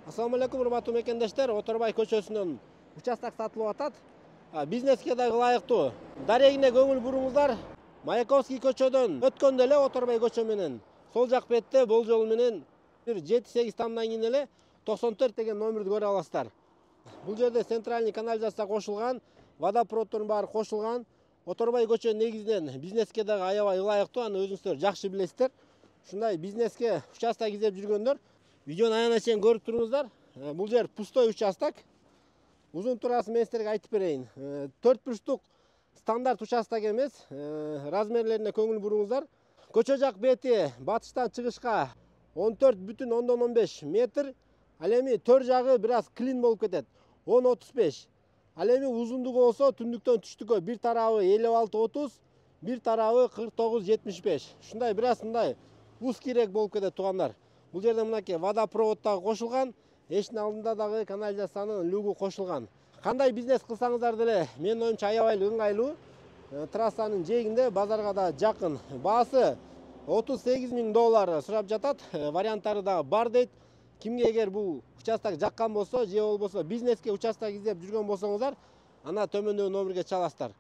Assalamu алейкум, урматтуу мекендештер. Оторбай көчөсүнөн участок сатылып атат. Бизнеске да ылайыктуу. Дарегине көңүл буруңуздар. Маяковский көчөдөн өткөндө эле Оторбай көчө менен сол жак бетте болжол менен бир 7-8 тамдан кийин эле 94 деген номерди көрө аласыздар. Бул жерде центральный канализация кошулган, водопроводдордун баары кошулган. Оторбай көчө негизинен бизнеске дагы аябай ылайыктуу, аны өзүңүздөр жакшы билесиздер. Ушундай бизнеске участок издеп жүргөндөр видеону аягына чейин көрүп туруңуздар. Бул жер пустой участок. Узун турасы мен силерге айтып берейин. 4 бурчтук стандарт участок эмес. Размерлерине көңүл буруңуздар. Көчө жак бети батыштан чыгышка 14,15 метр. Ал эми төр жагы бир аз клин болуп кетет. 10,35. Ал эми узундугу болсо түндүктөн түштүккө бир тарабы 56,30, бир тарабы 49,75. Ушундай бир аз мындай узкийрээк болуп кетет туугандар. Бул жерде мынакей водопровод дагы кошулган, эшиктин алдында дагы канализациянын люгу кошулган. Кандай бизнес кылсаңыздар деле менин оюмча аябай ыңгайлуу. Трассанын жээгинде, базарга да жакын. Баасы $38,000 сурап жатат. Варианттары дагы бар дейт. Кимге эгер бул участок жаккан болсо, же болбосо бизнеске участок издеп жүргөн болсоңуздар, ана төмөндөгү номерге чаласыздар.